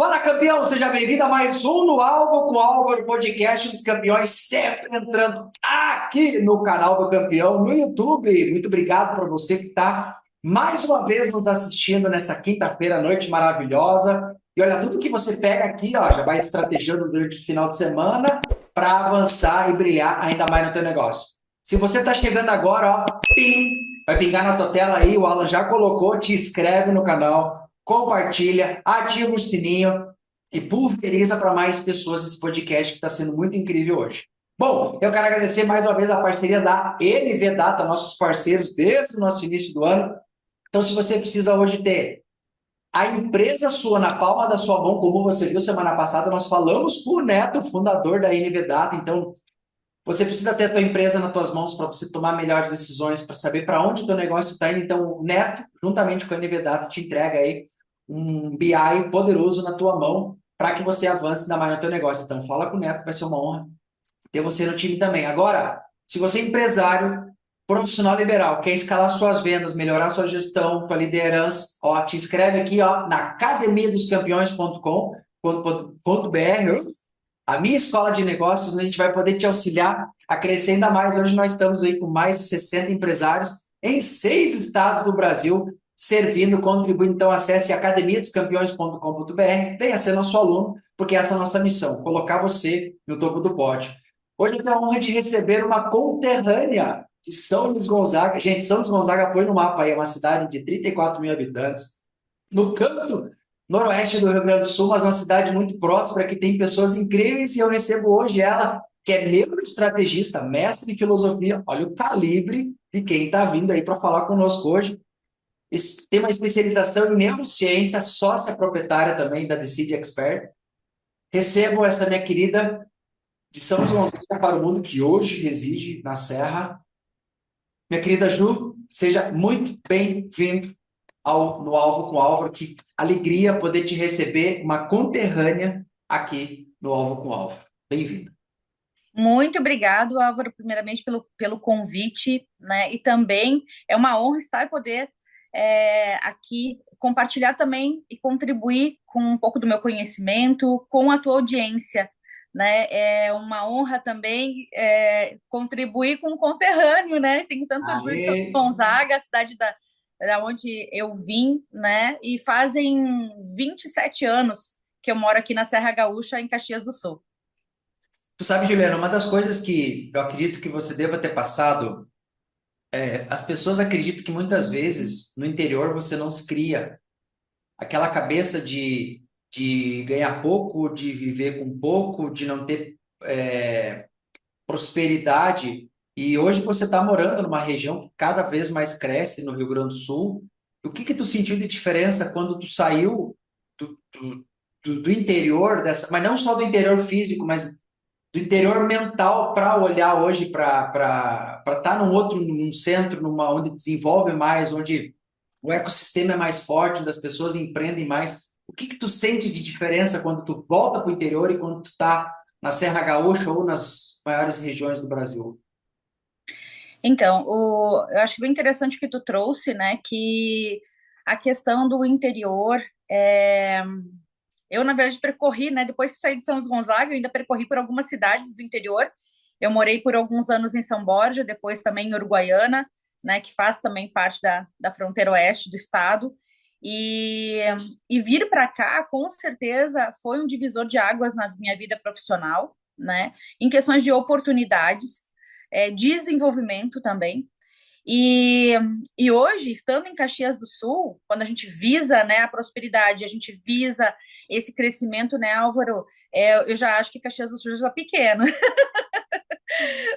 Fala, campeão! Seja bem-vindo a mais um No Alvo com o Álvaro, podcast dos campeões, sempre entrando aqui no canal do campeão, no YouTube. Muito obrigado para você que está mais uma vez nos assistindo nessa quinta-feira, noite maravilhosa. E olha, tudo que você pega aqui, ó, já vai estrategiando durante o final de semana para avançar e brilhar ainda mais no teu negócio. Se você está chegando agora, ó, pim, vai pingar na tua tela aí, o Alan já colocou, te inscreve no canal, compartilha, ativa o sininho e pulveriza para mais pessoas esse podcast que está sendo muito incrível hoje. Bom, eu quero agradecer mais uma vez a parceria da NV Data, nossos parceiros desde o nosso início do ano. Então, se você precisa hoje ter a empresa sua na palma da sua mão, como você viu semana passada, nós falamos com o Neto, fundador da NV Data. Então, você precisa ter a tua empresa nas tuas mãos para você tomar melhores decisões, para saber para onde o teu negócio está indo. Então, o Neto, juntamente com a NV Data, te entrega aí um BI poderoso na tua mão para que você avance ainda mais no teu negócio. Então, fala com o Neto, vai ser uma honra ter você no time também. Agora, se você é empresário, profissional liberal, quer escalar suas vendas, melhorar sua gestão, tua liderança, ó, te inscreve aqui, ó, na academiadoscampeões.com.br, a minha escola de negócios. A gente vai poder te auxiliar a crescer ainda mais. Hoje nós estamos aí com mais de 60 empresários em 6 estados do Brasil, servindo, contribuindo. Então, acesse academiadoscampeões.com.br, venha ser nosso aluno, porque essa é a nossa missão, colocar você no topo do pódio. Hoje eu tenho a honra de receber uma conterrânea de São Luís Gonzaga. Gente, São Luís Gonzaga, põe no mapa aí, é uma cidade de 34 mil habitantes, no canto noroeste do Rio Grande do Sul, mas uma cidade muito próspera, que tem pessoas incríveis, e eu recebo hoje ela, que é neuroestrategista, mestre em filosofia. Olha o calibre de quem está vindo aí para falar conosco hoje. Tem uma especialização em neurociência, sócia proprietária também da Decide Expert. Recebo essa minha querida de São João para o mundo, que hoje reside na Serra. Minha querida Ju, seja muito bem-vindo no Alvo com o Álvaro. Que alegria poder te receber, uma conterrânea aqui no Alvo com o Álvaro. Bem-vindo. Muito obrigado, Álvaro, primeiramente pelo convite, né? E também é uma honra estar poder aqui compartilhar também e contribuir com um pouco do meu conhecimento com a tua audiência, né? É uma honra também contribuir com um conterrâneo, né? Tenho tanto orgulho de São Aê! Gonzaga, a cidade da onde eu vim, né? E fazem 27 anos que eu moro aqui na Serra Gaúcha, em Caxias do Sul. Tu sabe, Juliana, uma das coisas que eu acredito que você deva ter passado, as pessoas acreditam que muitas vezes no interior você não se cria aquela cabeça de ganhar pouco, de viver com pouco, de não ter prosperidade. E hoje você está morando numa região que cada vez mais cresce no Rio Grande do Sul. O que que tu sentiu de diferença quando tu saiu do interior dessa, mas não só do interior físico, mas do interior mental, para olhar hoje para estar num centro, onde desenvolve mais, onde o ecossistema é mais forte, onde as pessoas empreendem mais. O que que tu sente de diferença quando tu volta para o interior e quando tu está na Serra Gaúcha ou nas maiores regiões do Brasil? Então, eu acho bem interessante o que tu trouxe, né? Que a questão do interior, eu, na verdade, percorri, né? Depois que saí de São Luís Gonzaga, eu ainda percorri por algumas cidades do interior. Eu morei por alguns anos em São Borja, depois também em Uruguaiana, né? Que faz também parte da fronteira oeste do estado. E, e vir para cá, com certeza, foi um divisor de águas na minha vida profissional, né? Em questões de oportunidades, desenvolvimento também. E, e hoje, estando em Caxias do Sul, quando a gente visa, né, a prosperidade, a gente visa esse crescimento, né, Álvaro, eu já acho que Caxias do Sul já está pequeno,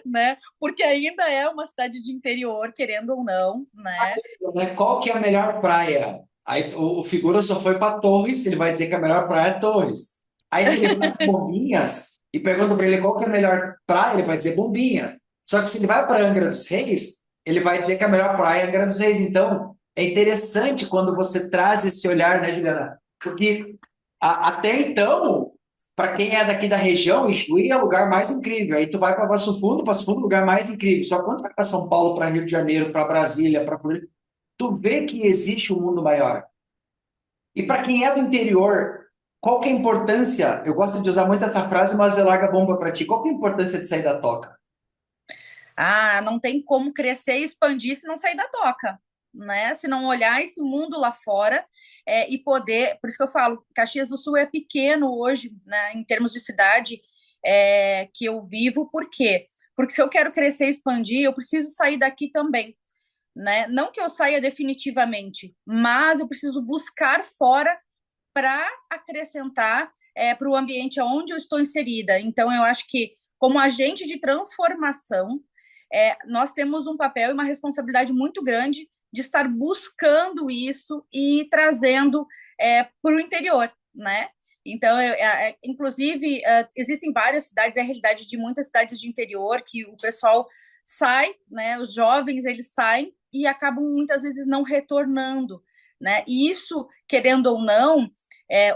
né? Porque ainda é uma cidade de interior, querendo ou não, né? Né? Qual que é a melhor praia? Aí o figura só foi para Torres, ele vai dizer que a melhor praia é Torres. Aí se ele vai para Bombinhas e pergunta para ele qual que é a melhor praia, ele vai dizer Bombinhas. Só que se ele vai para Angra dos Reis, ele vai dizer que a melhor praia é Angra dos Reis. Então, é interessante quando você traz esse olhar, né, Juliana? Porque até então, para quem é daqui da região, Ijuí é o lugar mais incrível. Aí tu vai para Passo Fundo é o lugar mais incrível. Só quando vai para São Paulo, para Rio de Janeiro, para Brasília, para Floripa, tu vê que existe um mundo maior. E para quem é do interior, Qual que é a importância? Eu gosto de usar muito essa frase, mas eu largo a bomba para ti. Qual que é a importância de sair da toca? Ah, não tem como crescer e expandir se não sair da toca, né? Se não olhar esse mundo lá fora e poder. Por isso que eu falo, Caxias do Sul é pequeno hoje, né, em termos de cidade que eu vivo. Por quê? Porque se eu quero crescer e expandir, eu preciso sair daqui também, né? Não que eu saia definitivamente, mas eu preciso buscar fora para acrescentar para o ambiente onde eu estou inserida. Então, eu acho que, como agente de transformação, nós temos um papel e uma responsabilidade muito grande de estar buscando isso e trazendo para o interior, né? Então, inclusive, existem várias cidades, é a realidade de muitas cidades de interior, que o pessoal sai, né? Os jovens, eles saem e acabam muitas vezes não retornando, né? E isso, querendo ou não,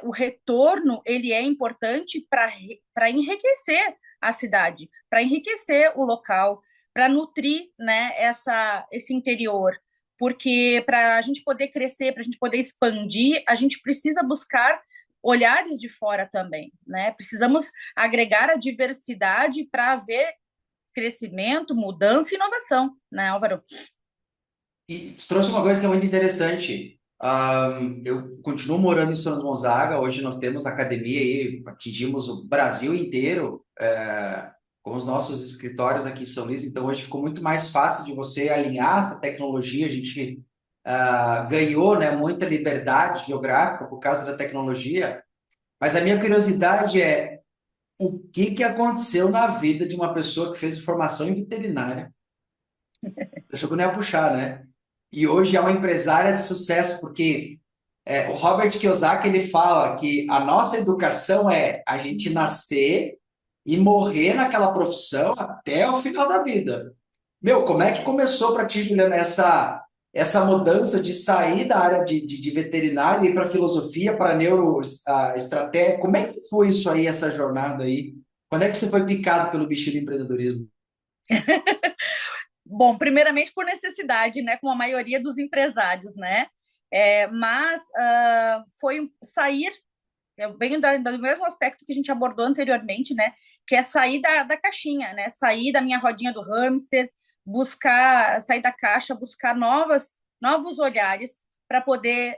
o retorno ele é importante para enriquecer a cidade, para enriquecer o local, para nutrir, né, esse interior. Porque para a gente poder crescer, para a gente poder expandir, a gente precisa buscar olhares de fora também, né? Precisamos agregar a diversidade para haver crescimento, mudança e inovação, né, Álvaro? E tu trouxe uma coisa que é muito interessante. Eu continuo morando em São Gonzaga. Hoje nós temos academia aí, atingimos o Brasil inteiro, com os nossos escritórios aqui em São Luís. Então hoje ficou muito mais fácil de você alinhar essa tecnologia. A gente ganhou, né, muita liberdade geográfica por causa da tecnologia. Mas a minha curiosidade é o que que aconteceu na vida de uma pessoa que fez formação em veterinária? Achou que eu não ia puxar, né? E hoje é uma empresária de sucesso, porque o Robert Kiyosaki ele fala que a nossa educação é a gente nascer e morrer naquela profissão até o final da vida. Meu, como é que começou para ti, Juliana, essa mudança de sair da área de veterinária e ir para filosofia, para neuroestratégia? Como é que foi isso aí, essa jornada aí? Quando é que você foi picado pelo bichinho do empreendedorismo? Bom, primeiramente por necessidade, né, como a maioria dos empresários, né? Mas foi sair. Eu venho do mesmo aspecto que a gente abordou anteriormente, né? Que é sair da caixinha, né? Sair da minha rodinha do hamster, buscar, sair da caixa, buscar novos olhares para poder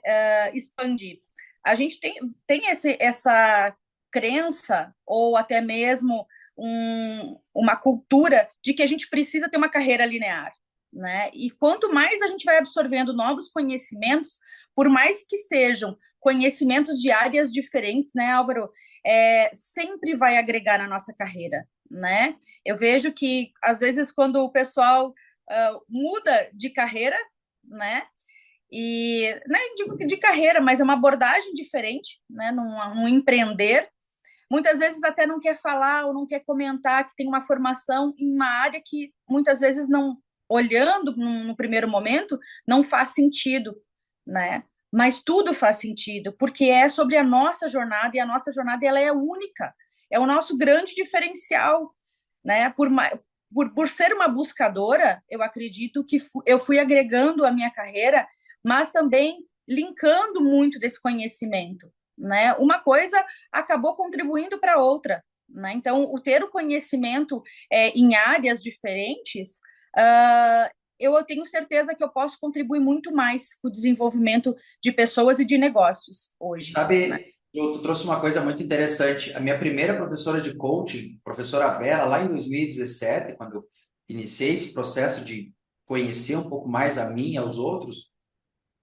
expandir. A gente tem essa crença, ou até mesmo uma cultura de que a gente precisa ter uma carreira linear, né? E quanto mais a gente vai absorvendo novos conhecimentos, por mais que sejam conhecimentos de áreas diferentes, né, Álvaro, sempre vai agregar na nossa carreira, né? Eu vejo que, às vezes, quando o pessoal muda de carreira, né, e nem digo que de carreira, mas é uma abordagem diferente, né, num empreender, muitas vezes até não quer falar ou não quer comentar que tem uma formação em uma área que muitas vezes não, olhando no primeiro momento, não faz sentido, né? Mas tudo faz sentido, porque é sobre a nossa jornada, e a nossa jornada ela é única, é o nosso grande diferencial, né? Por ser uma buscadora, eu acredito que eu fui agregando a minha carreira, mas também linkando muito desse conhecimento, né? Uma coisa acabou contribuindo para outra, né? Então, o ter o conhecimento em áreas diferentes, eu tenho certeza que eu posso contribuir muito mais com o desenvolvimento de pessoas e de negócios hoje, né? Sabe, tu trouxe uma coisa muito interessante. A minha primeira professora de coaching, professora Vera, lá em 2017, quando eu iniciei esse processo de conhecer um pouco mais a mim e aos outros,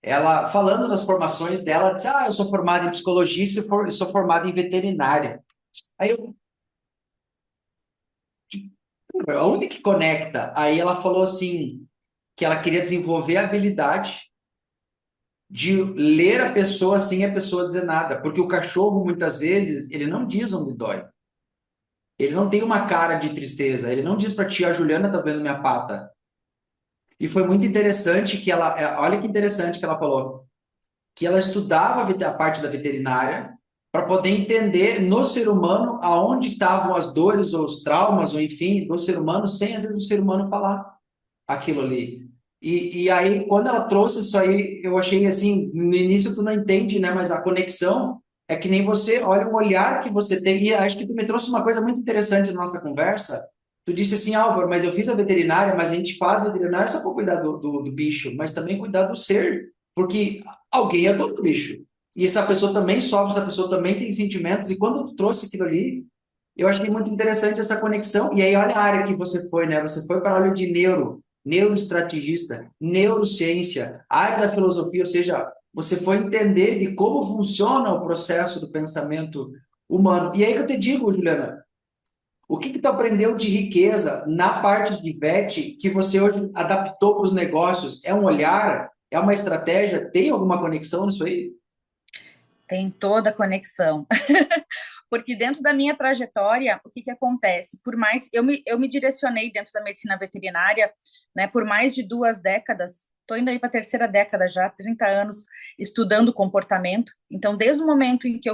ela, falando das formações dela, disse: eu sou formada em psicologia e sou formada em veterinária. Aí eu, onde que conecta? Aí ela falou assim, que ela queria desenvolver a habilidade de ler a pessoa sem a pessoa dizer nada, porque o cachorro, muitas vezes, ele não diz onde dói. Ele não tem uma cara de tristeza, ele não diz para ti: a Juliana tá vendo minha pata. E foi muito interessante que olha que interessante que ela falou, que ela estudava a parte da veterinária para poder entender no ser humano aonde estavam as dores ou os traumas, ou enfim, do ser humano, sem às vezes o ser humano falar aquilo ali. E aí, quando ela trouxe isso aí, eu achei assim, no início tu não entende, né? Mas a conexão É que nem você, olha o olhar que você tem, e acho que tu me trouxe uma coisa muito interessante na nossa conversa. Tu disse assim, Álvaro, mas eu fiz a veterinária, mas a gente faz veterinária só para cuidar do bicho, mas também cuidar do ser, porque alguém é dono do bicho. E essa pessoa também sofre, essa pessoa também tem sentimentos, e quando tu trouxe aquilo ali, eu achei muito interessante essa conexão. E aí, olha a área que você foi, né? Você foi para a área de neuroestrategista, neurociência, área da filosofia, ou seja, você foi entender de como funciona o processo do pensamento humano. E aí que eu te digo, Juliana, o que tu aprendeu de riqueza na parte de VET que você hoje adaptou para os negócios? É um olhar? É uma estratégia? Tem alguma conexão nisso aí? Tem toda a conexão. Porque dentro da minha trajetória, o que que acontece? Por mais eu me direcionei dentro da medicina veterinária, né, por mais de 2 décadas, estou indo aí para a terceira década já, 30 anos estudando comportamento. Então, desde o momento em que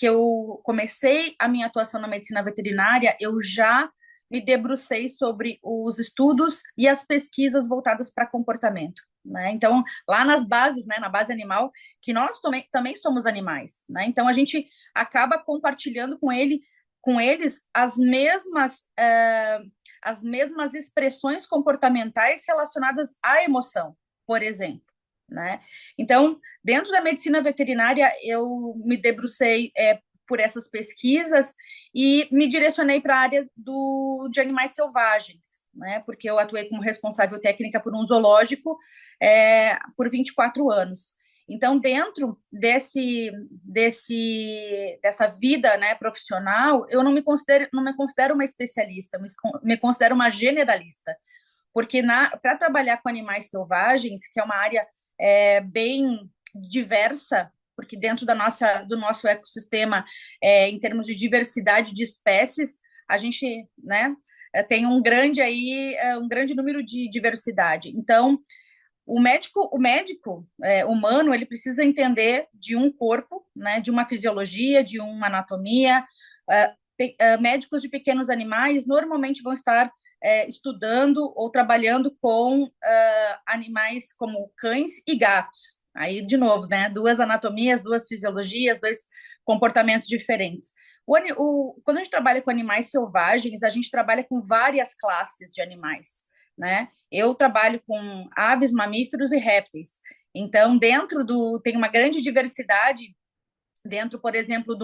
eu comecei a minha atuação na medicina veterinária, eu já me debrucei sobre os estudos e as pesquisas voltadas para comportamento. Né? Então, lá nas bases, né, na base animal, que nós também somos animais. Né? Então, a gente acaba compartilhando com eles as mesmas expressões comportamentais relacionadas à emoção, por exemplo. Né? Então, dentro da medicina veterinária, eu me debrucei por essas pesquisas e me direcionei para a área de animais selvagens, né? Porque eu atuei como responsável técnica por um zoológico por 24 anos. Então, dentro dessa vida, né, profissional, eu não me considero uma especialista, me considero uma generalista, porque para trabalhar com animais selvagens, que é uma área bem diversa, porque dentro do nosso ecossistema, em termos de diversidade de espécies, a gente, né, tem um grande número de diversidade. Então, o médico humano, ele precisa entender de um corpo, né, de uma fisiologia, de uma anatomia. Médicos de pequenos animais normalmente vão estar estudando ou trabalhando com animais como cães e gatos. Aí, de novo, né, 2 anatomias, 2 fisiologias, 2 comportamentos diferentes. Quando a gente trabalha com animais selvagens, a gente trabalha com várias classes de animais. Né? Eu trabalho com aves, mamíferos e répteis. Então, tem uma grande diversidade dentro, por exemplo,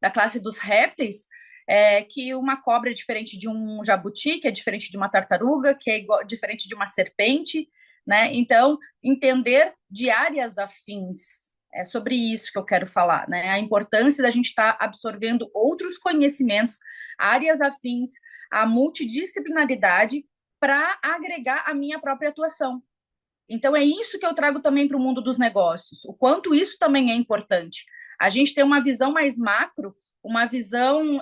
da classe dos répteis, que uma cobra é diferente de um jabuti, que é diferente de uma tartaruga, que é diferente de uma serpente, né? Então, entender de áreas afins. É sobre isso que eu quero falar, né? A importância da gente estar absorvendo outros conhecimentos, áreas afins, a multidisciplinaridade para agregar a minha própria atuação. Então, é isso que eu trago também para o mundo dos negócios, o quanto isso também é importante. A gente tem uma visão mais macro, uma visão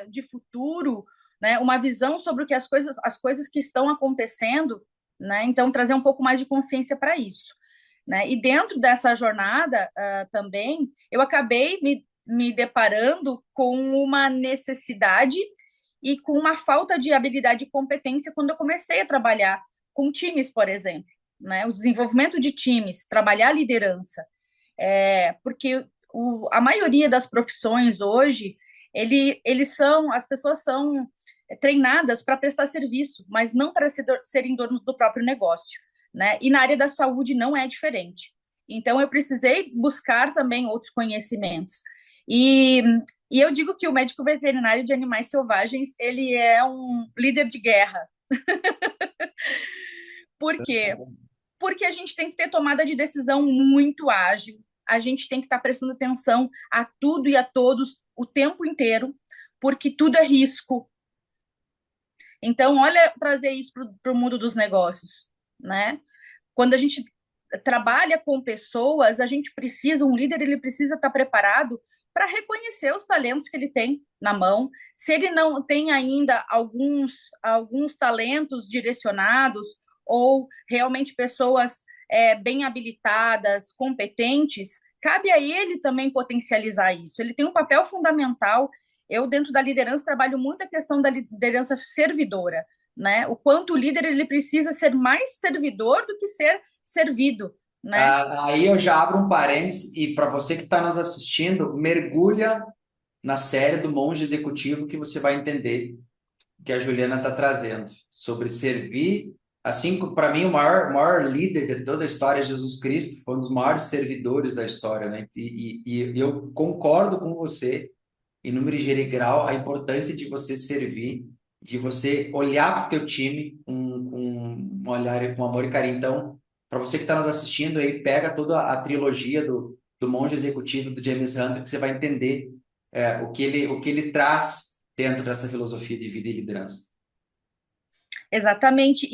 de futuro, né? Uma visão sobre o que as coisas que estão acontecendo, né? Então, trazer um pouco mais de consciência para isso. Né? E dentro dessa jornada também, eu acabei me deparando com uma necessidade e com uma falta de habilidade e competência quando eu comecei a trabalhar com times, por exemplo, né? O desenvolvimento de times, trabalhar a liderança, porque a maioria das profissões hoje, as pessoas são treinadas para prestar serviço, mas não para serem donos do próprio negócio, né? E na área da saúde não é diferente. Então, eu precisei buscar também outros conhecimentos. E, e eu digo que o médico veterinário de animais selvagens, ele é um líder de guerra. Por quê? Porque a gente tem que ter tomada de decisão muito ágil, a gente tem que estar prestando atenção a tudo e a todos o tempo inteiro, porque tudo é risco. Então, olha, trazer isso para o mundo dos negócios, né? Quando a gente trabalha com pessoas, um líder, ele precisa estar preparado para reconhecer os talentos que ele tem na mão. Se ele não tem ainda alguns talentos direcionados ou realmente pessoas bem habilitadas, competentes, cabe a ele também potencializar isso. Ele tem um papel fundamental. Eu, dentro da liderança, trabalho muito a questão da liderança servidora, né? O quanto o líder ele precisa ser mais servidor do que ser servido, né? Aí eu já abro um parênteses e para você que está nos assistindo, mergulha na série do Monge Executivo que você vai entender o que a Juliana está trazendo sobre servir. Assim, para mim, o maior líder de toda a história é Jesus Cristo, foi um dos maiores servidores da história, né? E eu concordo com você, em número, gênero e grau, a importância de você servir, de você olhar para o teu time com um olhar, com amor e carinho. Então, para você que está nos assistindo aí, pega toda a trilogia do Monge Executivo do James Hunter, que você vai entender o que ele traz dentro dessa filosofia de vida e liderança. Exatamente.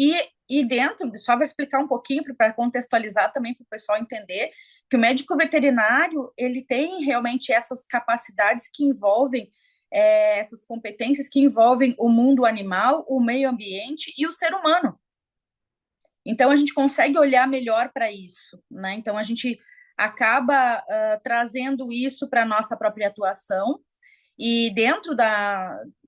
E dentro, só para explicar um pouquinho, para contextualizar também para o pessoal entender, que o médico veterinário, ele tem realmente essas capacidades que envolvem, essas competências que envolvem o mundo animal, o meio ambiente e o ser humano. Então, a gente consegue olhar melhor para isso, né? Então, a gente acaba trazendo isso para a nossa própria atuação, e dentro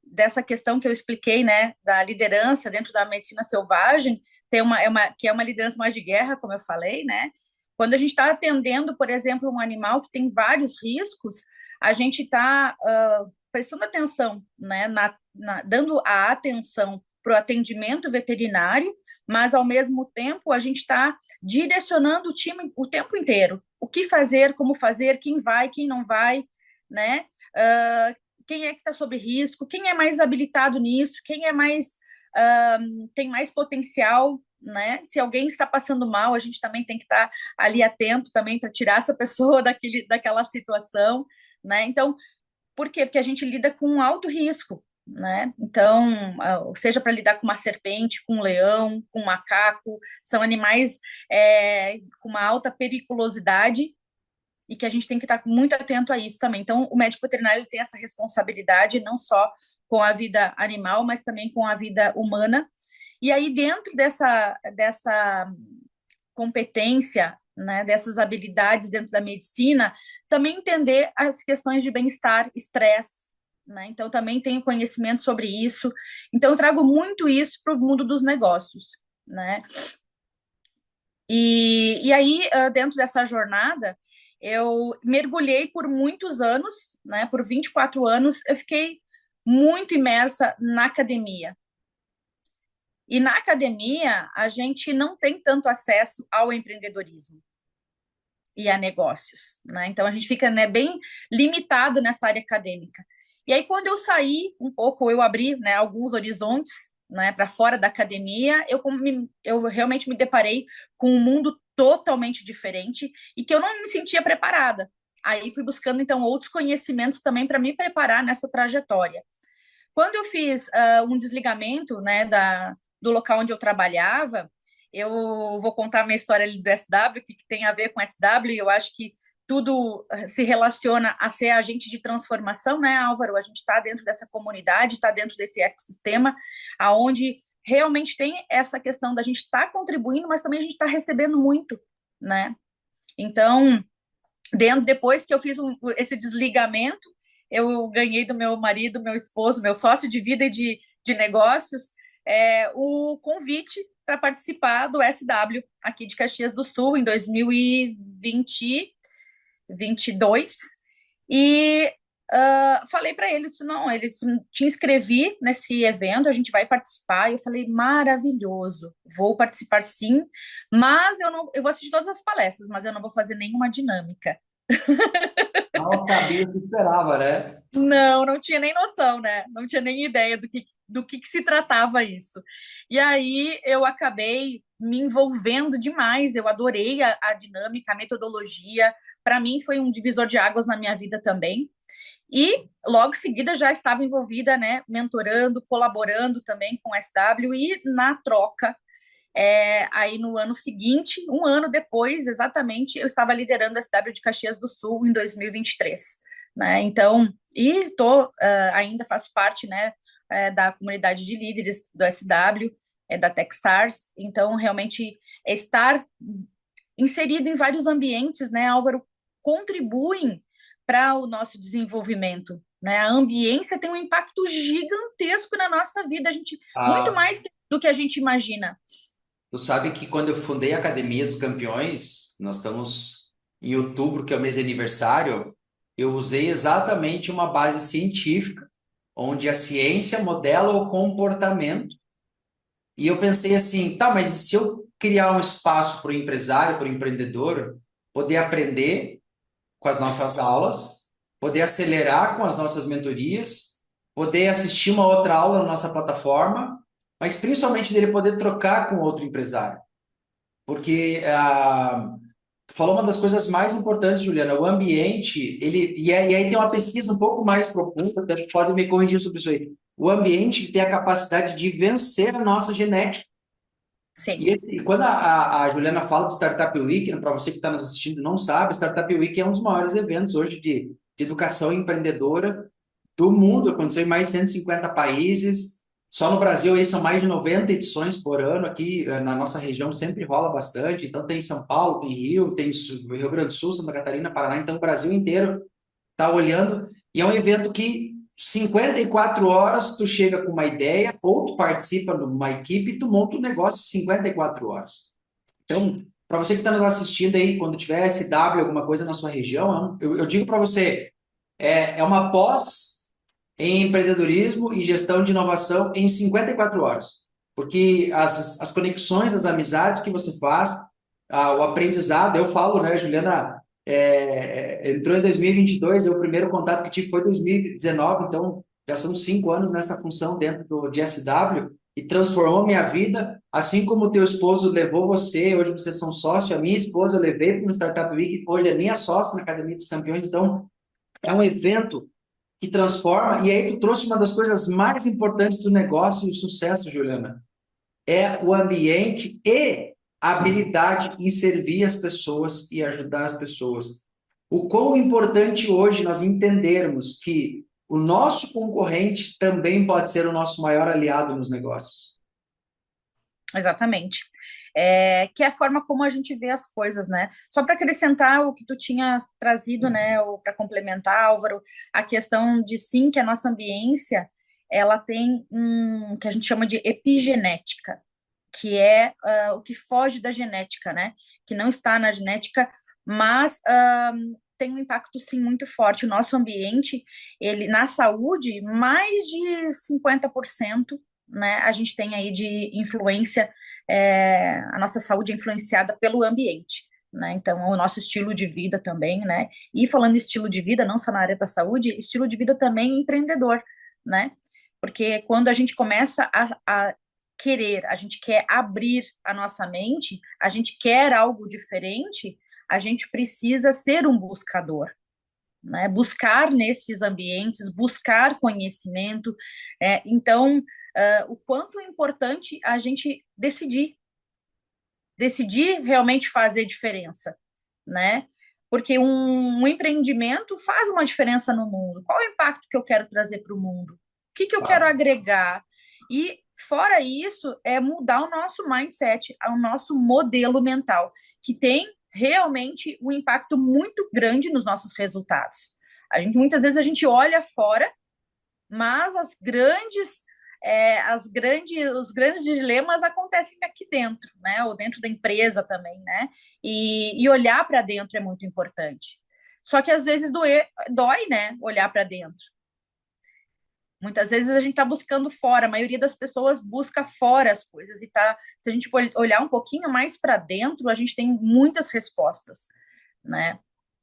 dessa questão que eu expliquei, né, da liderança dentro da medicina selvagem, que é uma liderança mais de guerra, como eu falei, né? Quando a gente está atendendo, por exemplo, um animal que tem vários riscos, a gente está prestando atenção, né, dando a atenção para o atendimento veterinário, mas ao mesmo tempo a gente está direcionando o time o tempo inteiro. O que fazer, como fazer, quem vai, quem não vai, né? Quem é que está sob risco, quem é mais habilitado nisso, quem é mais tem mais potencial, né? Se alguém está passando mal, a gente também tem que estar ali atento também para tirar essa pessoa daquela situação, né? Então, por quê? Porque a gente lida com um alto risco, né? Então, seja para lidar com uma serpente, com um leão, com um macaco, são animais com uma alta periculosidade e que a gente tem que estar muito atento a isso também. Então, o médico veterinário ele tem essa responsabilidade não só com a vida animal, mas também com a vida humana. E aí, dentro dessa competência, né, dessas habilidades dentro da medicina, também entender as questões de bem-estar, estresse, né? Então, também tenho conhecimento sobre isso. Então, eu trago muito isso para o mundo dos negócios, né? E aí, dentro dessa jornada, eu mergulhei por muitos anos, né? Por 24 anos, eu fiquei muito imersa na academia. E na academia, a gente não tem tanto acesso ao empreendedorismo e a negócios, né? Então, a gente fica, né, bem limitado nessa área acadêmica. E aí, quando eu saí um pouco, eu abri, né, alguns horizontes, né, para fora da academia, eu realmente me deparei com um mundo totalmente diferente e que eu não me sentia preparada. Aí fui buscando, então, outros conhecimentos também para me preparar nessa trajetória. Quando eu fiz um desligamento, né, do local onde eu trabalhava, eu vou contar a minha história ali do SW, o que tem a ver com SW, e eu acho que tudo se relaciona a ser agente de transformação, né, Álvaro? A gente está dentro dessa comunidade, está dentro desse ecossistema, aonde realmente tem essa questão da gente estar contribuindo, mas também a gente está recebendo muito, né? Então, depois que eu fiz esse desligamento, eu ganhei do meu marido, meu esposo, meu sócio de vida e de negócios, o convite para participar do SW aqui de Caxias do Sul em 2022. E falei para ele, disse, não, ele disse, te inscrevi nesse evento, a gente vai participar. E eu falei, maravilhoso, vou participar sim, mas eu vou assistir todas as palestras, mas eu não vou fazer nenhuma dinâmica. Mal sabia o que esperava, né? Não, não tinha nem noção, né? Não tinha nem ideia do que se tratava isso. E aí eu acabei me envolvendo demais. Eu adorei a dinâmica, a metodologia. Para mim foi um divisor de águas na minha vida também. E logo em seguida já estava envolvida, né, mentorando, colaborando também com o SW e na troca. Aí no ano seguinte, um ano depois, exatamente, eu estava liderando a SW de Caxias do Sul em 2023, né? Então, e ainda faço parte, né, da comunidade de líderes do SW, da Techstars. Então, realmente estar inserido em vários ambientes, né, Álvaro, contribuem para o nosso desenvolvimento, né? A ambiência tem um impacto gigantesco na nossa vida, muito Ah, mais do que a gente imagina. tu sabe que quando eu fundei a Academia dos Campeões, nós estamos em outubro, que é o mês de aniversário, eu usei exatamente uma base científica, onde a ciência modela o comportamento, e eu pensei assim, tá, mas e se eu criar um espaço para o empresário, para o empreendedor, poder aprender com as nossas aulas, poder acelerar com as nossas mentorias, poder assistir uma outra aula na nossa plataforma, mas principalmente dele poder trocar com outro empresário. Porque tu falou uma das coisas mais importantes, Juliana, o ambiente, e aí tem uma pesquisa um pouco mais profunda, até pode me corrigir sobre isso aí. O ambiente tem a capacidade de vencer a nossa genética. Sim, E quando a Juliana fala de Startup Week, para você que está nos assistindo e não sabe, Startup Week é um dos maiores eventos hoje de educação empreendedora do mundo, aconteceu em mais de 150 países. Só no Brasil aí são mais de 90 edições por ano. Aqui na nossa região sempre rola bastante. Então tem São Paulo, tem Rio, tem Rio Grande do Sul, Santa Catarina, Paraná. Então o Brasil inteiro está olhando. E é um evento que 54 horas tu chega com uma ideia, ou tu participa de uma equipe e tu monta um negócio em 54 horas. Então, para você que está nos assistindo aí, quando tiver SW, alguma coisa na sua região, eu digo para você, é uma pós em empreendedorismo e gestão de inovação em 54 horas. Porque as conexões, as amizades que você faz, o aprendizado, eu falo, né, Juliana, entrou em 2022, o primeiro contato que tive foi em 2019, então já são 5 anos nessa função dentro de SW e transformou minha vida, assim como o teu esposo levou você, hoje vocês são sócios, a minha esposa eu levei para uma Startup Week, hoje é minha sócia na Academia dos Campeões, então é um evento que transforma, e aí tu trouxe uma das coisas mais importantes do negócio e o sucesso, Juliana, é o ambiente e a habilidade em servir as pessoas e ajudar as pessoas. O quão importante hoje nós entendermos que o nosso concorrente também pode ser o nosso maior aliado nos negócios. exatamente. Que é a forma como a gente vê as coisas, né? Só para acrescentar o que tu tinha trazido, né, ou para complementar, Álvaro, a questão de sim que a nossa ambiência ela tem que a gente chama de epigenética, que é o que foge da genética, né? Que não está na genética, mas tem um impacto sim muito forte. O nosso ambiente, ele na saúde, mais de 50%, né? A gente tem aí de influência, a nossa saúde é influenciada pelo ambiente. Né? Então, o nosso estilo de vida também, né? E falando em estilo de vida, não só na área da saúde, estilo de vida também empreendedor, né? Porque quando a gente começa a querer, a gente quer abrir a nossa mente, a gente quer algo diferente, a gente precisa ser um buscador, né? Buscar nesses ambientes, buscar conhecimento. Então, o quanto é importante a gente decidir realmente fazer diferença, né? Porque um empreendimento faz uma diferença no mundo. Qual é o impacto que eu quero trazer para o mundo? O que eu quero Claro. agregar? E, fora isso, é mudar o nosso mindset, o nosso modelo mental, que tem realmente um impacto muito grande nos nossos resultados. Muitas vezes a gente olha fora, mas os grandes dilemas acontecem aqui dentro, né? Ou dentro da empresa também, né? E olhar para dentro é muito importante. Só que às vezes dói, né? Olhar para dentro. Muitas vezes a gente está buscando fora, a maioria das pessoas busca fora as coisas e tá. Se a gente olhar um pouquinho mais para dentro, a gente tem muitas respostas, né?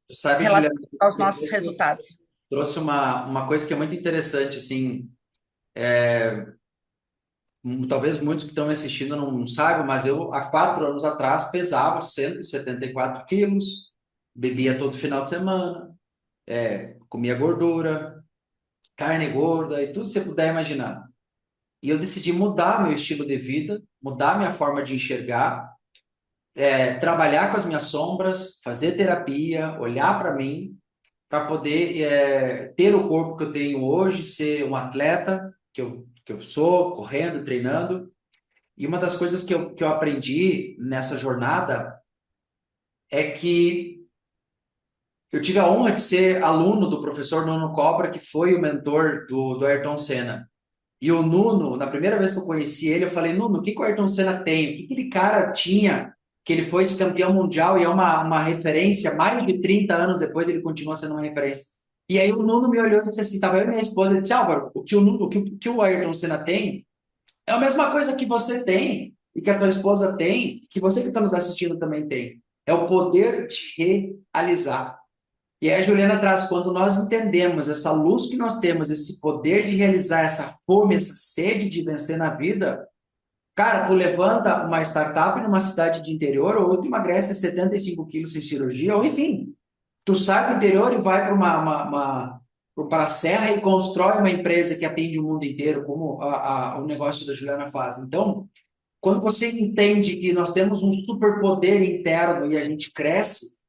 Tu sabe, Juliana, Relacionadas aos eu nossos resultados. trouxe uma coisa que é muito interessante, assim, talvez muitos que estão me assistindo não saibam, mas eu, há 4 anos atrás, pesava 174 quilos, bebia todo final de semana, comia gordura, carne gorda e tudo que você puder imaginar. E eu decidi mudar meu estilo de vida, mudar minha forma de enxergar, trabalhar com as minhas sombras, fazer terapia, olhar para mim, para poder ter o corpo que eu tenho hoje, ser um atleta que eu sou, correndo, treinando. E uma das coisas que eu aprendi nessa jornada é que eu tive a honra de ser aluno do professor Nuno Cobra, que foi o mentor do Ayrton Senna. E o Nuno, na primeira vez que eu conheci ele, eu falei, Nuno, o que o Ayrton Senna tem? O que aquele cara tinha que ele foi esse campeão mundial e é uma referência, mais de 30 anos depois ele continua sendo uma referência. E aí o Nuno me olhou e disse assim, tava eu e minha esposa, ele disse, Álvaro, o que o, Nuno, o que o Ayrton Senna tem é a mesma coisa que você tem e que a tua esposa tem, que você que está nos assistindo também tem. É o poder de realizar. E aí a Juliana traz, quando nós entendemos essa luz que nós temos, esse poder de realizar, essa fome, essa sede de vencer na vida, cara, tu levanta uma startup numa cidade de interior, ou tu emagrece 75 quilos sem cirurgia, ou enfim, tu sai do interior e vai para para a serra e constrói uma empresa que atende o mundo inteiro, como o negócio da Juliana faz. Então, quando você entende que nós temos um superpoder interno e a gente cresce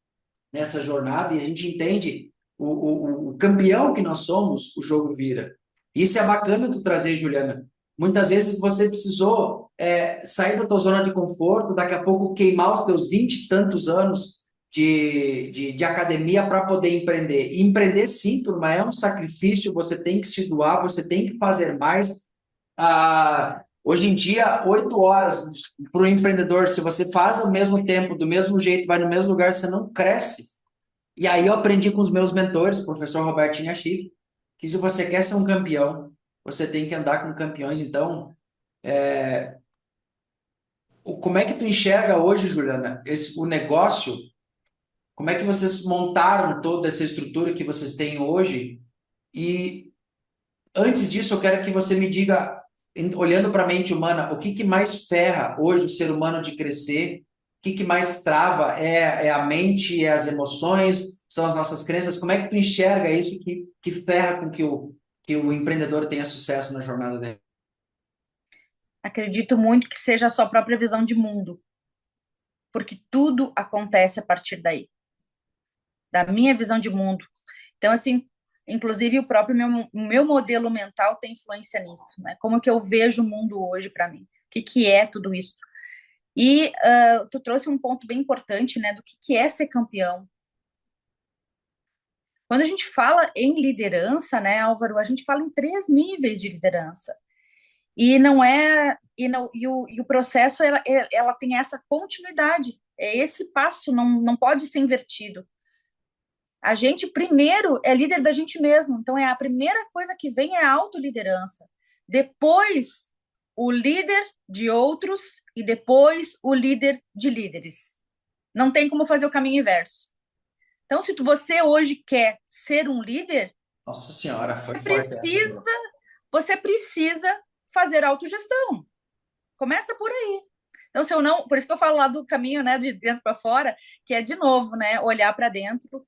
nessa jornada e a gente entende o campeão que nós somos, o jogo vira. Isso é bacana tu trazer, Juliana. Muitas vezes você precisou sair da tua zona de conforto, daqui a pouco queimar os teus 20 e tantos anos de academia para poder empreender. E empreender, sim, turma, é um sacrifício, você tem que se doar, você tem que fazer mais. Hoje em dia, 8 horas para o empreendedor, se você faz ao mesmo tempo, do mesmo jeito, vai no mesmo lugar, você não cresce. E aí eu aprendi com os meus mentores, o professor Roberto Inhachi, que se você quer ser um campeão, você tem que andar com campeões. Então, como é que tu enxerga hoje, Juliana, o negócio? Como é que vocês montaram toda essa estrutura que vocês têm hoje? E antes disso, eu quero que você me diga, olhando para a mente humana, o que que mais ferra hoje o ser humano de crescer? O que que mais trava? É a mente, é as emoções, são as nossas crenças? Como é que tu enxerga isso que ferra com que o empreendedor tenha sucesso na jornada dele? Acredito muito que seja a sua própria visão de mundo, porque tudo acontece a partir daí, da minha visão de mundo. Então, assim, inclusive o próprio meu modelo mental tem influência nisso, né? Como que eu vejo o mundo hoje para mim? O que que é tudo isso? E tu trouxe um ponto bem importante, né, do que é ser campeão. Quando a gente fala em liderança, né, Álvaro, a gente fala em 3 níveis de liderança. E não é e o processo ela tem essa continuidade. É esse passo não pode ser invertido. A gente primeiro é líder da gente mesmo, então é a primeira coisa que vem é a autoliderança. Depois o líder de outros e depois o líder de líderes. Não tem como fazer o caminho inverso. Então, se você hoje quer ser um líder, Nossa Senhora, foi você forte essa, precisa, Ju. você precisa fazer autogestão. Começa por aí. Então, se eu não, por isso que eu falo lá do caminho, né, de dentro para fora, que é de novo, né, olhar para dentro,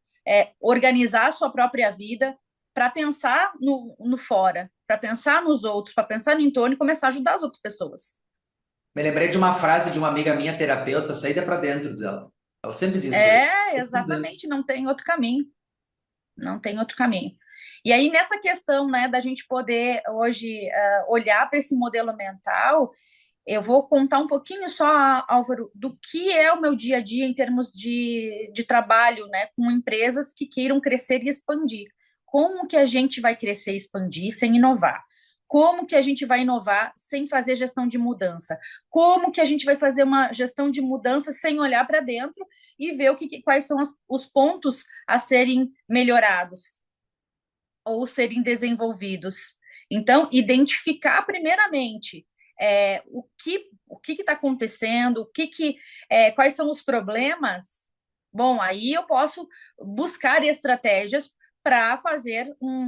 organizar a sua própria vida para pensar no fora, para pensar nos outros, para pensar no entorno e começar a ajudar as outras pessoas. Me lembrei de uma frase de uma amiga minha, terapeuta, saída para dentro, diz ela. Ela sempre diz isso aí. É, exatamente, não tem outro caminho. Não tem outro caminho. E aí, nessa questão, né, da gente poder hoje olhar para esse modelo mental, eu vou contar um pouquinho só, Álvaro, do que é o meu dia a dia em termos de trabalho, né, com empresas que queiram crescer e expandir. Como que a gente vai crescer e expandir sem inovar? Como que a gente vai inovar sem fazer gestão de mudança? Como que a gente vai fazer uma gestão de mudança sem olhar para dentro e ver quais são os pontos a serem melhorados ou serem desenvolvidos? Então, identificar primeiramente o que está acontecendo, quais são os problemas. Bom, aí eu posso buscar estratégias para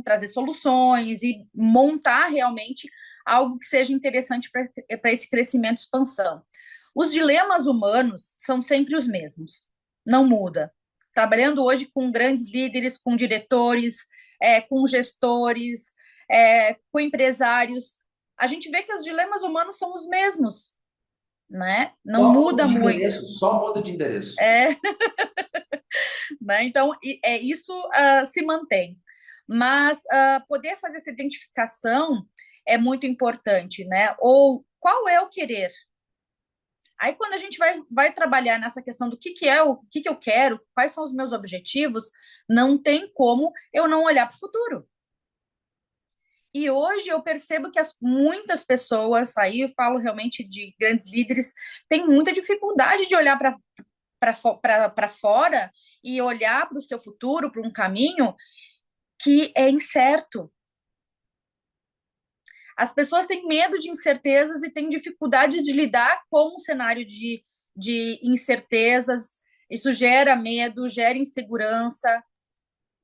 trazer soluções e montar realmente algo que seja interessante para esse crescimento e expansão. Os dilemas humanos são sempre os mesmos, não muda. Trabalhando hoje com grandes líderes, com diretores, com gestores, com empresários, a gente vê que os dilemas humanos são os mesmos, né? Não Só muda muda de muito. endereço, só muda de endereço. É, né? Então, isso se mantém. Mas poder fazer essa identificação é muito importante, né? Ou qual é o querer? Aí, quando a gente vai trabalhar nessa questão do que é o que eu quero, quais são os meus objetivos, não tem como eu não olhar para o futuro. E hoje eu percebo que muitas pessoas, aí eu falo realmente de grandes líderes, têm muita dificuldade de olhar para fora e olhar para o seu futuro, para um caminho que é incerto. As pessoas têm medo de incertezas e têm dificuldade de lidar com um cenário de incertezas. Isso gera medo, gera insegurança.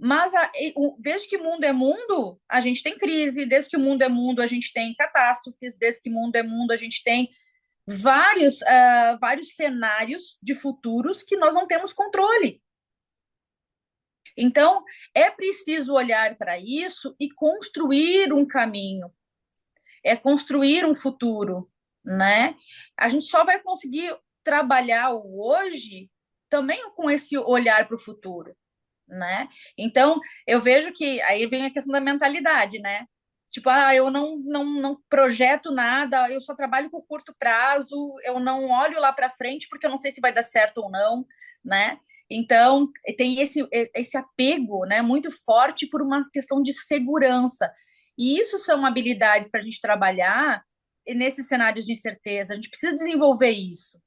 Mas desde que o mundo é mundo, a gente tem crise. Desde que o mundo é mundo, a gente tem catástrofes. Desde que o mundo é mundo, a gente tem vários cenários de futuros que nós não temos controle. Então, é preciso olhar para isso e construir um caminho, é construir um futuro, né? A gente só vai conseguir trabalhar o hoje também com esse olhar para o futuro, né? Então, eu vejo que aí vem a questão da mentalidade, né? Tipo, eu não projeto nada, eu só trabalho com curto prazo, eu não olho lá para frente porque eu não sei se vai dar certo ou não, né? Então, tem esse apego, né, muito forte por uma questão de segurança. E isso são habilidades para a gente trabalhar nesses cenários de incerteza. A gente precisa desenvolver isso,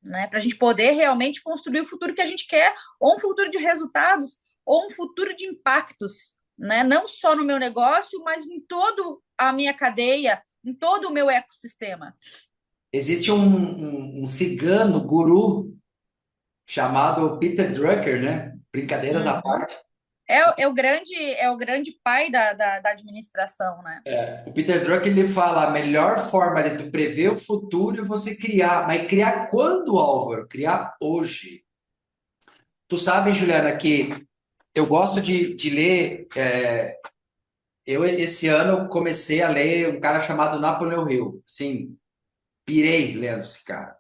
né, para a gente poder realmente construir o futuro que a gente quer, ou um futuro de resultados, ou um futuro de impactos, né? Não só no meu negócio, mas em toda a minha cadeia, em todo o meu ecossistema. Existe um cigano guru chamado Peter Drucker, né? Brincadeiras à Uhum. parte. É o grande pai da administração, né? O Peter Drucker ele fala a melhor forma de tu prever o futuro é você criar. Mas criar quando, Álvaro? Criar hoje. Tu sabe, Juliana, que eu gosto de ler. Eu, esse ano, comecei a ler um cara chamado Napoleão Hill. Sim, pirei lendo esse cara.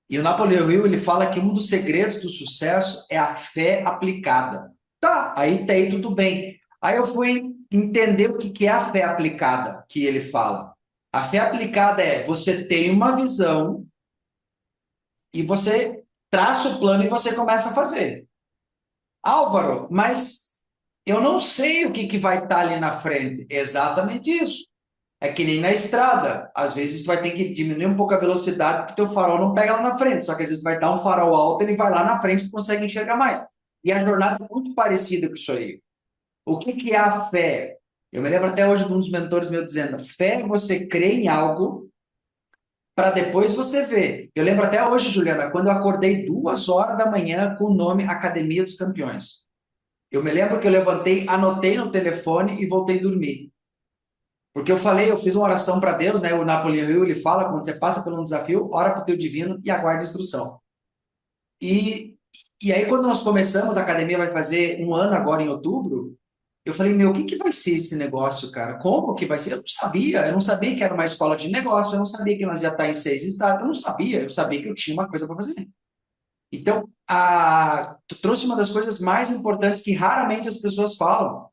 E o Napoleão Hill, ele fala que um dos segredos do sucesso é a fé aplicada. Tá, aí tudo bem. Aí eu fui entender o que é a fé aplicada que ele fala. A fé aplicada é você tem uma visão e você traça o plano e você começa a fazer. Álvaro, mas eu não sei o que vai estar ali na frente. Exatamente isso. É que nem na estrada. Às vezes tu vai ter que diminuir um pouco a velocidade porque teu farol não pega lá na frente. Só que às vezes tu vai dar um farol alto, ele vai lá na frente e tu consegue enxergar mais. E a jornada é muito parecida com isso aí. O que é a fé? Eu me lembro até hoje de um dos mentores meus dizendo: fé é você crer em algo para depois você ver. Eu lembro até hoje, Juliana, quando eu acordei 2 horas da manhã com o nome Academia dos Campeões. Eu me lembro que eu levantei, anotei no telefone e voltei a dormir. Porque eu falei, eu fiz uma oração para Deus, né? O Napoleão Hill, ele fala, quando você passa por um desafio, ora para o teu divino e aguarda a instrução. E, e aí, quando nós começamos, a academia vai fazer 1 ano agora em outubro, eu falei, meu, o que vai ser esse negócio, cara? Como que vai ser? Eu não sabia que era uma escola de negócio, eu não sabia que nós ia estar em 6 estados, eu sabia que eu tinha uma coisa para fazer. Então, tu trouxe uma das coisas mais importantes que raramente as pessoas falam,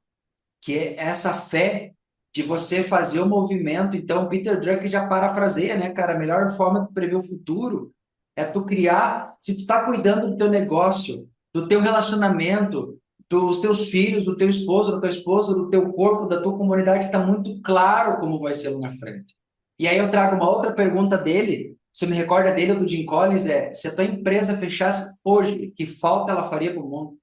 que é essa fé de você fazer o movimento. Então, Peter Drucker já parafraseia, né, cara? A melhor forma de prever o futuro é tu criar, se tu está cuidando do teu negócio, do teu relacionamento, dos teus filhos, do teu esposo, da tua esposa, do teu corpo, da tua comunidade, está muito claro como vai ser lá na frente. E aí eu trago uma outra pergunta dele, se eu me recorda dele ou do Jim Collins, se a tua empresa fechasse hoje, que falta ela faria para o mundo?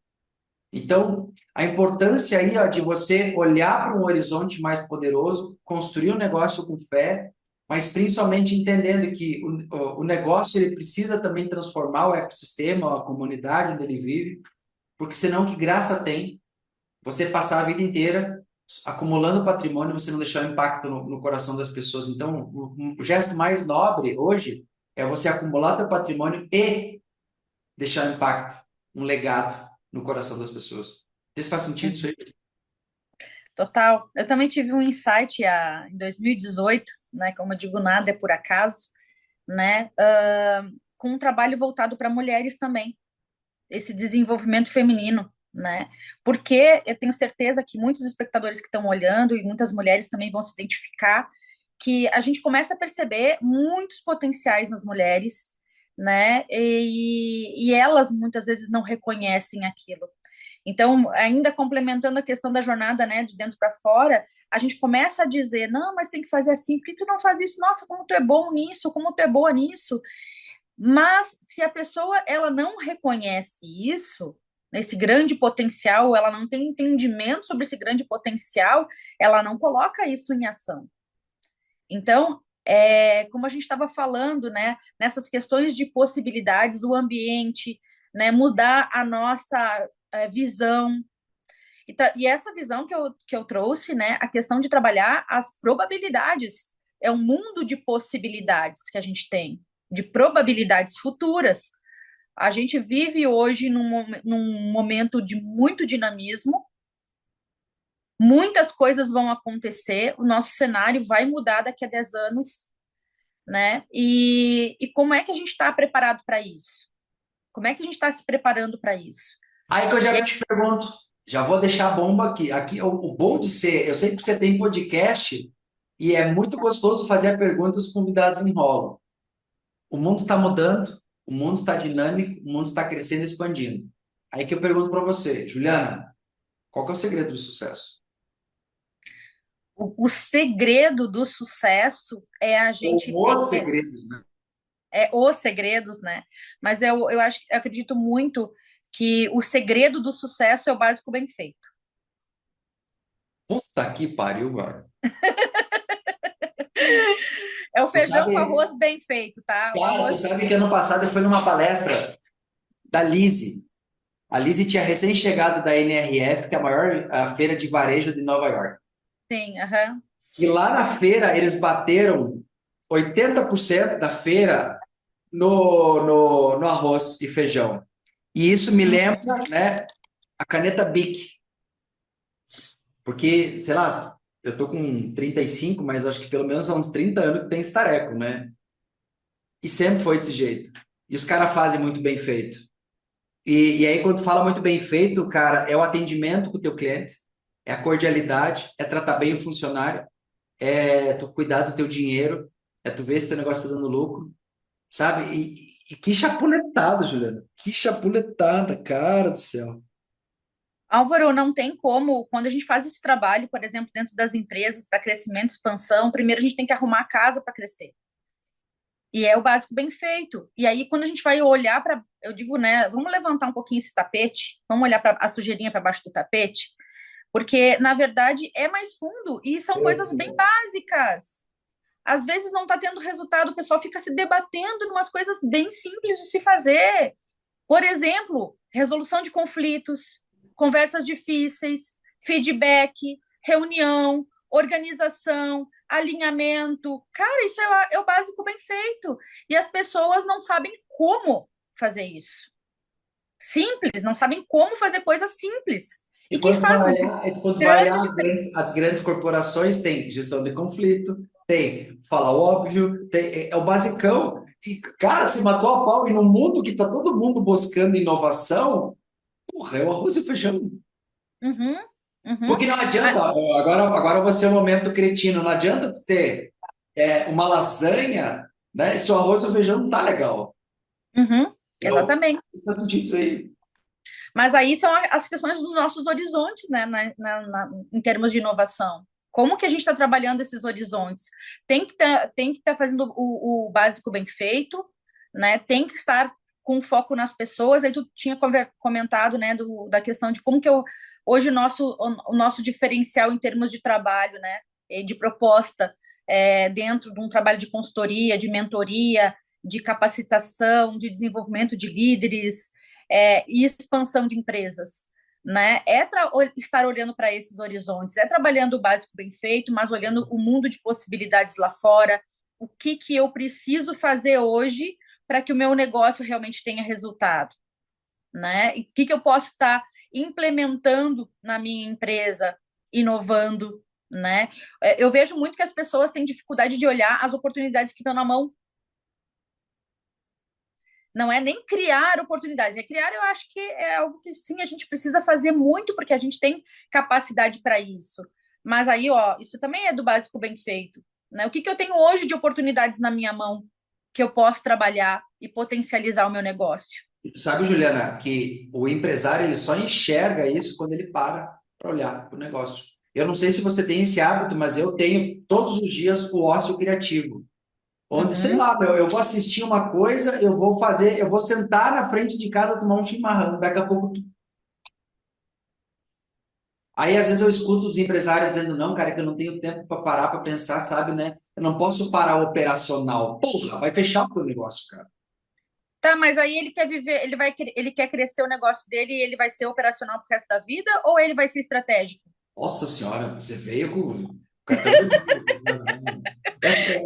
Então, a importância aí, ó, de você olhar para um horizonte mais poderoso, construir um negócio com fé, mas principalmente entendendo que o negócio ele precisa também transformar o ecossistema, a comunidade onde ele vive, porque senão que graça tem você passar a vida inteira acumulando patrimônio e você não deixar um impacto no coração das pessoas. Então, o gesto mais nobre hoje é você acumular teu patrimônio e deixar um impacto, um legado no coração das pessoas. Isso faz sentido isso aí? Total. Eu também tive um insight em 2018, né? Como eu digo, nada é por acaso, né? Com um trabalho voltado para mulheres também, esse desenvolvimento feminino, né? Porque eu tenho certeza que muitos espectadores que estão olhando e muitas mulheres também vão se identificar que a gente começa a perceber muitos potenciais nas mulheres, né? E elas muitas vezes não reconhecem aquilo. Então, ainda complementando a questão da jornada, né, de dentro para fora, a gente começa a dizer, não, mas tem que fazer assim, por que tu não faz isso? Nossa, como tu é bom nisso, como tu é boa nisso. Mas se a pessoa ela não reconhece isso, esse grande potencial, ela não tem entendimento sobre esse grande potencial, ela não coloca isso em ação. Então, como a gente estava falando, né, nessas questões de possibilidades do ambiente, né, mudar a nossa visão. E essa visão que eu trouxe, né, a questão de trabalhar as probabilidades, é um mundo de possibilidades que a gente tem, de probabilidades futuras. A gente vive hoje num momento de muito dinamismo, muitas coisas vão acontecer, o nosso cenário vai mudar daqui a 10 anos, né? E como é que a gente está preparado para isso? Como é que a gente está se preparando para isso? Aí que eu E já aí, te pergunto, já vou deixar a bomba aqui. Aqui o bom de ser, eu sei que você tem podcast e é muito gostoso fazer a pergunta e os convidados enrolam. O mundo está mudando, o mundo está dinâmico, o mundo está crescendo e expandindo. Aí que eu pergunto para você, Juliana, qual que é o segredo do sucesso? o segredo do sucesso é a Ou gente ter os segredos, né? os segredos, né? Mas eu acho, eu acredito muito que o segredo do sucesso é o básico bem feito. Puta que pariu, mano. É o Tu feijão com sabe, arroz bem feito, tá? O cara, tu arroz. sabe que ano passado eu fui numa palestra da Lise. A Lise tinha recém-chegado da NRF, que é a maior feira de varejo de Nova York. Sim, aham. E lá na feira eles bateram 80% da feira no arroz e feijão. E isso me lembra, né, a caneta Bic. Porque, sei lá, eu tô com 35, mas acho que pelo menos há uns 30 anos que tem esse tareco, né? E sempre foi desse jeito. E os caras fazem muito bem feito. E aí, quando tu fala muito bem feito, cara, é o atendimento com o teu cliente, é a cordialidade, é tratar bem o funcionário, é tu cuidar do teu dinheiro, é tu ver se teu negócio está dando lucro, sabe? E que chapuletada, Juliana. Que chapuletada, cara do céu. Álvaro, não tem como, quando a gente faz esse trabalho, por exemplo, dentro das empresas para crescimento, expansão, primeiro a gente tem que arrumar a casa para crescer. E é o básico bem feito. E aí, quando a gente vai olhar para, eu digo, né, vamos levantar um pouquinho esse tapete, vamos olhar para a sujeirinha para baixo do tapete, porque, na verdade, é mais fundo e são coisas bem básicas. Às vezes não está tendo resultado, o pessoal fica se debatendo em umas coisas bem simples de se fazer. Por exemplo, resolução de conflitos, conversas difíceis, feedback, reunião, organização, alinhamento. Cara, isso é o básico bem feito. E as pessoas não sabem como fazer isso. Simples, não sabem como fazer coisas simples. E E que fazem quando vai olhar grandes diferenças. as grandes corporações, tem gestão de conflito, tem fala óbvio, tem, é o basicão. E, cara, se matou a pau. E no mundo que está todo mundo buscando inovação, porra, é o arroz e feijão. Uhum, uhum. Porque não Ah, adianta, agora você é o momento cretino, não adianta tu ter uma lasanha, né, se o arroz e o feijão não tá legal. uhum, Eu, exatamente. faz sentido isso aí. Mas aí são as questões dos nossos horizontes, né, em termos de inovação. Como que a gente está trabalhando esses horizontes? Tem que estar fazendo o básico bem feito, né? Tem que estar com foco nas pessoas. Aí tu tinha comentado, né, da questão de como que hoje o nosso diferencial em termos de trabalho, né, e de proposta, dentro de um trabalho de consultoria, de mentoria, de capacitação, de desenvolvimento de líderes, e expansão de empresas, né? Estar olhando para esses horizontes, trabalhando o básico bem feito, mas olhando o mundo de possibilidades lá fora, o que eu preciso fazer hoje para que o meu negócio realmente tenha resultado, né? E o que eu posso estar implementando na minha empresa, inovando, né? Eu vejo muito que as pessoas têm dificuldade de olhar as oportunidades que estão na mão. Não é nem criar oportunidades, é criar, eu acho que é algo que sim, a gente precisa fazer muito, porque a gente tem capacidade para isso. Mas aí, ó, isso também é do básico bem feito, né? O que eu tenho hoje de oportunidades na minha mão que eu posso trabalhar e potencializar o meu negócio? Sabe, Juliana, que o empresário ele só enxerga isso quando ele para olhar para o negócio. Eu não sei se você tem esse hábito, mas eu tenho todos os dias o ócio criativo. Onde, sei Uhum. lá, meu, eu vou assistir uma coisa, eu vou sentar na frente de casa tomar um chimarrão. Daqui a pouco aí, às vezes, eu escuto os empresários dizendo, não, cara, é que eu não tenho tempo para parar para pensar, sabe, né? Eu não posso parar o operacional. Porra, vai fechar o teu negócio, cara. Tá, mas aí ele quer viver, ele quer crescer o negócio dele e ele vai ser operacional pro resto da vida ou ele vai ser estratégico? Nossa senhora, você veio com o cartão de crédito.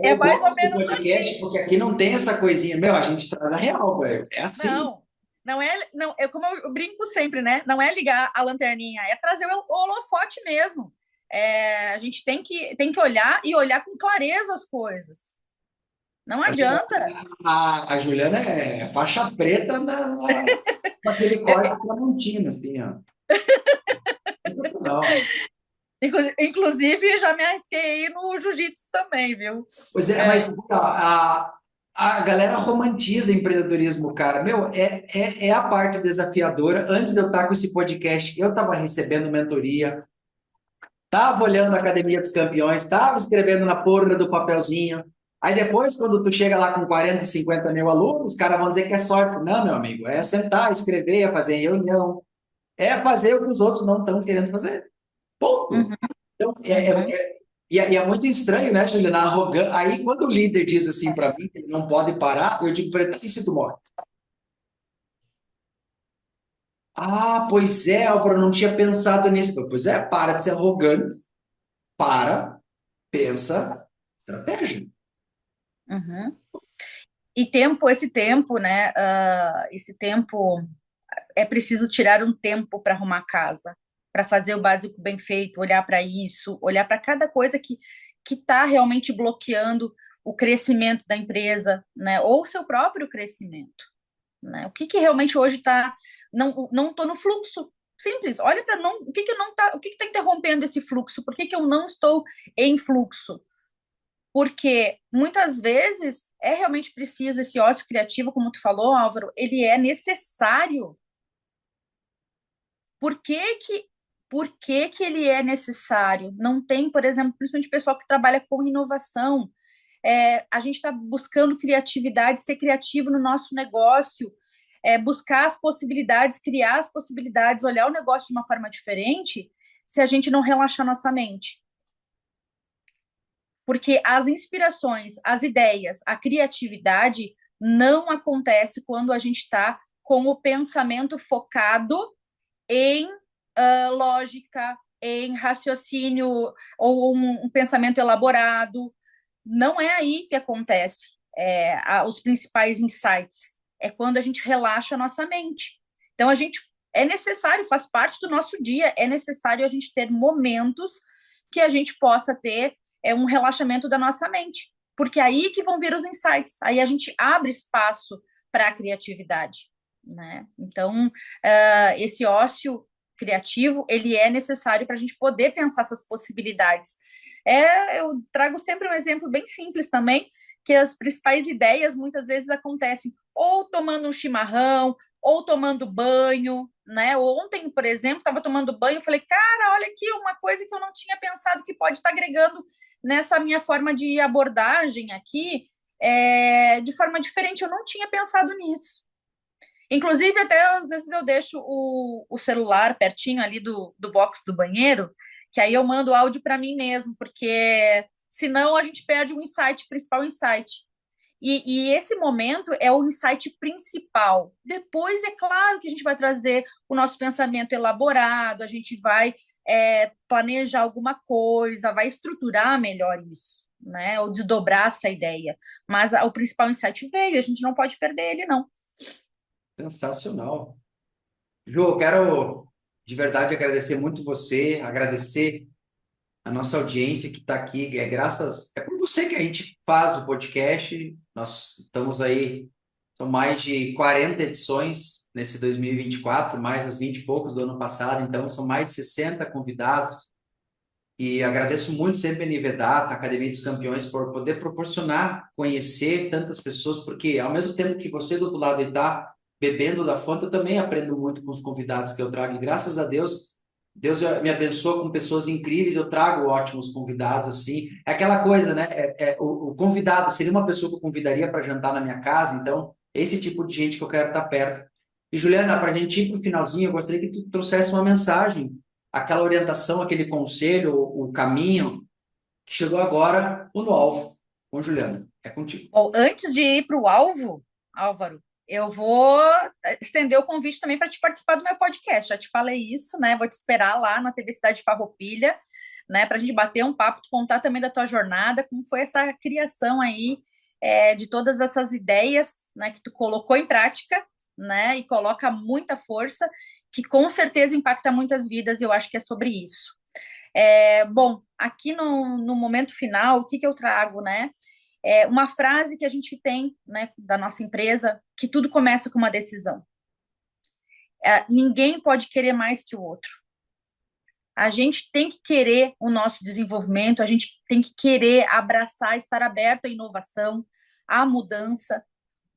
É Eu mais ou gosto do menos podcast assim. porque aqui não tem essa coisinha. Meu, a gente traz na real, velho. É assim. Não, não é, não, é como eu brinco sempre, né? Não é ligar a lanterninha, é trazer o holofote mesmo. A gente tem que olhar e olhar com clareza as coisas. Não adianta. A Juliana é faixa preta naquele corte tramontina, assim, ó. Não. Inclusive, já me arrisquei no jiu-jitsu também, viu? Pois é, É, mas ó, a galera romantiza empreendedorismo, cara. Meu, é a parte desafiadora. Antes de eu estar com esse podcast, eu estava recebendo mentoria, estava olhando a Academia dos Campeões, estava escrevendo na porra do papelzinho. Aí depois, quando tu chega lá com 40, 50 mil alunos, os caras vão dizer que é sorte. Não, meu amigo, é sentar, escrever, é fazer reunião, é fazer o que os outros não estão querendo fazer. Ponto. uhum, Então, uhum. e é muito estranho, né, Juliana? Aí, quando o líder diz assim para mim que ele não pode parar, eu digo para ele, e se tu morre? Ah, pois é, Álvaro, eu não tinha pensado nisso. Pois é, para de ser arrogante, para, pensa, estratégia. Uhum. E esse tempo, né? Esse tempo é preciso tirar um tempo para arrumar a casa, para fazer o básico bem feito, olhar para isso, olhar para cada coisa que está realmente bloqueando o crescimento da empresa, né? Ou o seu próprio crescimento, né? O que realmente hoje está não estou no fluxo. Simples. Olha para não o que não tá, o que está interrompendo esse fluxo? Por que eu não estou em fluxo? Porque muitas vezes é realmente preciso esse ócio criativo, como tu falou, Álvaro, ele é necessário. Por que que, por que que ele é necessário? Não tem, por exemplo, principalmente o pessoal que trabalha com inovação. A gente está buscando criatividade, ser criativo no nosso negócio, buscar as possibilidades, criar as possibilidades, olhar o negócio de uma forma diferente, se a gente não relaxar nossa mente. Porque as inspirações, as ideias, a criatividade não acontece quando a gente está com o pensamento focado em lógica, em raciocínio ou um pensamento elaborado. Não é aí que acontece os principais insights. É quando a gente relaxa a nossa mente. Então, a gente é necessário, faz parte do nosso dia, é necessário a gente ter momentos que a gente possa ter um relaxamento da nossa mente. Porque é aí que vão vir os insights. Aí a gente abre espaço para a criatividade. Né? Então, esse ócio criativo, ele é necessário para a gente poder pensar essas possibilidades. Eu trago sempre um exemplo bem simples também, que as principais ideias muitas vezes acontecem ou tomando um chimarrão, ou tomando banho, né? Ontem, por exemplo, estava tomando banho, falei, cara, olha aqui uma coisa que eu não tinha pensado que pode estar agregando nessa minha forma de abordagem aqui, de forma diferente. Eu não tinha pensado nisso. Inclusive, até às vezes eu deixo o celular pertinho ali do box do banheiro, que aí eu mando áudio para mim mesmo, porque senão a gente perde o insight, o principal insight. E esse momento é o insight principal. Depois, é claro que a gente vai trazer o nosso pensamento elaborado, a gente vai planejar alguma coisa, vai estruturar melhor isso, né? Ou desdobrar essa ideia. Mas o principal insight veio, a gente não pode perder ele, não. Sensacional. Ju, eu quero de verdade agradecer muito você, agradecer a nossa audiência que está aqui. É por você que a gente faz o podcast. Nós estamos aí, são mais de 40 edições nesse 2024, mais as 20 e poucos do ano passado, então são mais de 60 convidados. E agradeço muito sempre a Nivedata, a Academia dos Campeões, por poder proporcionar, conhecer tantas pessoas, porque ao mesmo tempo que você do outro lado está bebendo da fonte, eu também aprendo muito com os convidados que eu trago. E graças a Deus, Deus me abençoa com pessoas incríveis, eu trago ótimos convidados, assim. É aquela coisa, né? O convidado seria uma pessoa que eu convidaria para jantar na minha casa, então, esse tipo de gente que eu quero estar perto. E, Juliana, para a gente ir para o finalzinho, eu gostaria que tu trouxesse uma mensagem, aquela orientação, aquele conselho, o caminho, que chegou agora no alvo. Com Juliana, é contigo. Bom, antes de ir para o alvo, Álvaro, eu vou estender o convite também para te participar do meu podcast. Já te falei isso, né? Vou te esperar lá na TV Cidade Farroupilha, né? Para a gente bater um papo, contar também da tua jornada, como foi essa criação aí de todas essas ideias, né? Que tu colocou em prática, né? E coloca muita força, que com certeza impacta muitas vidas. E eu acho que é sobre isso. Bom, aqui no momento final, o que eu trago, né? Uma frase que a gente tem, né, da nossa empresa, que tudo começa com uma decisão. Ninguém pode querer mais que o outro. A gente tem que querer o nosso desenvolvimento, a gente tem que querer abraçar, estar aberto à inovação, à mudança,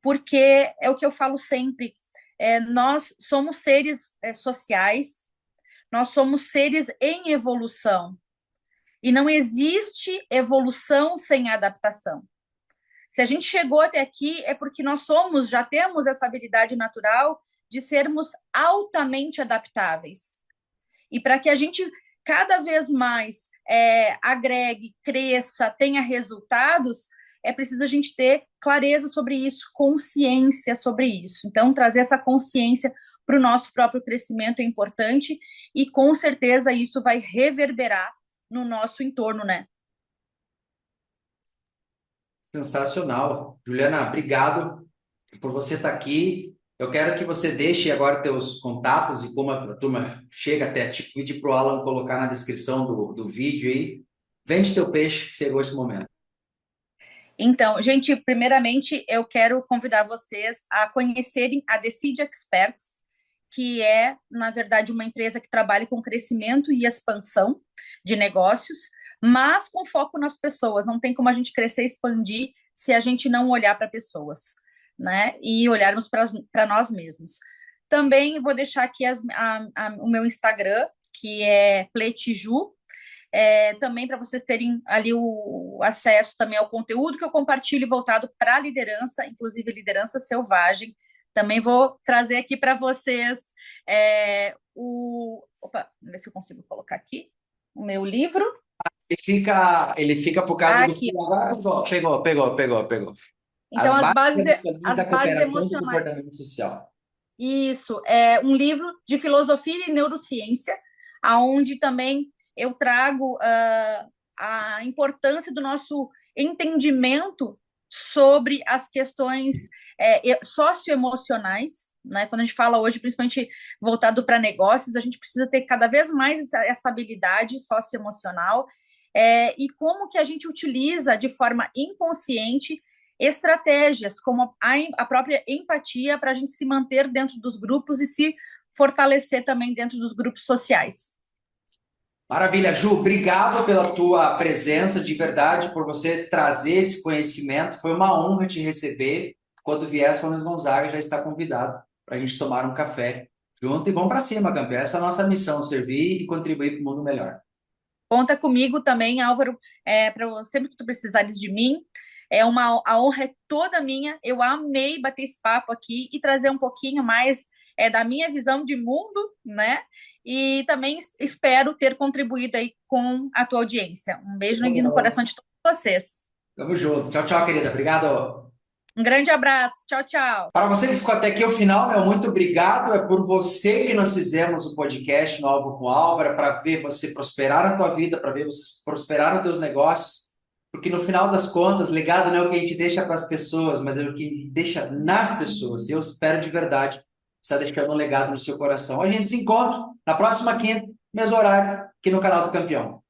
porque é o que eu falo sempre, nós somos seres sociais, nós somos seres em evolução, e não existe evolução sem adaptação. Se a gente chegou até aqui, é porque já temos essa habilidade natural de sermos altamente adaptáveis. E para que a gente cada vez mais agregue, cresça, tenha resultados, é preciso a gente ter clareza sobre isso, consciência sobre isso. Então, trazer essa consciência para o nosso próprio crescimento é importante e, com certeza, isso vai reverberar no nosso entorno, né? Sensacional. Juliana, obrigado por você estar aqui. Eu quero que você deixe agora teus contatos e como a turma chega até ti, pedir para o Alan colocar na descrição do vídeo aí. Vende teu peixe, que chegou esse momento. Então, gente, primeiramente eu quero convidar vocês a conhecerem a Decide Experts, que é, na verdade, uma empresa que trabalha com crescimento e expansão de negócios, mas com foco nas pessoas. Não tem como a gente crescer e expandir se a gente não olhar para pessoas, né? E olharmos para nós mesmos. Também vou deixar aqui o meu Instagram, que é Pletiju, também para vocês terem ali o acesso também ao conteúdo que eu compartilho voltado para a liderança, inclusive liderança selvagem. Também vou trazer aqui para vocês Opa, vamos ver se eu consigo colocar aqui o meu livro. Ele fica por causa Aqui. Pegou. Então, As bases emocionais as da bases cooperação e do emocionais. comportamento social. Isso, é um livro de filosofia e neurociência, aonde também eu trago a importância do nosso entendimento sobre as questões socioemocionais, né? Quando a gente fala hoje, principalmente voltado para negócios, a gente precisa ter cada vez mais essa habilidade socioemocional, e como que a gente utiliza de forma inconsciente estratégias, como a própria empatia, para a gente se manter dentro dos grupos e se fortalecer também dentro dos grupos sociais. Maravilha, Ju, obrigado pela tua presença, de verdade, por você trazer esse conhecimento. Foi uma honra te receber. Quando vier São Luís Gonzaga, já está convidado para a gente tomar um café junto e vamos para cima, campeão. Essa é a nossa missão, servir e contribuir para o mundo melhor. Conta comigo também, Álvaro, sempre que tu precisares de mim. A honra é toda minha. Eu amei bater esse papo aqui e trazer um pouquinho mais da minha visão de mundo, né? E também espero ter contribuído aí com a tua audiência. Um beijo no coração de todos vocês. Tamo junto. Tchau, tchau, querida. Obrigado. Um grande abraço. Tchau, tchau. Para você que ficou até aqui ao final, meu muito obrigado. É por você que nós fizemos o podcast no Alvo com Álvaro, para ver você prosperar na tua vida, para ver você prosperar nos teus negócios. Porque no final das contas, legado não é o que a gente deixa para as pessoas, mas é o que a gente deixa nas pessoas. E eu espero de verdade estar deixando um legado no seu coração. A gente se encontra na próxima quinta, mesmo horário, aqui no canal do Campeão.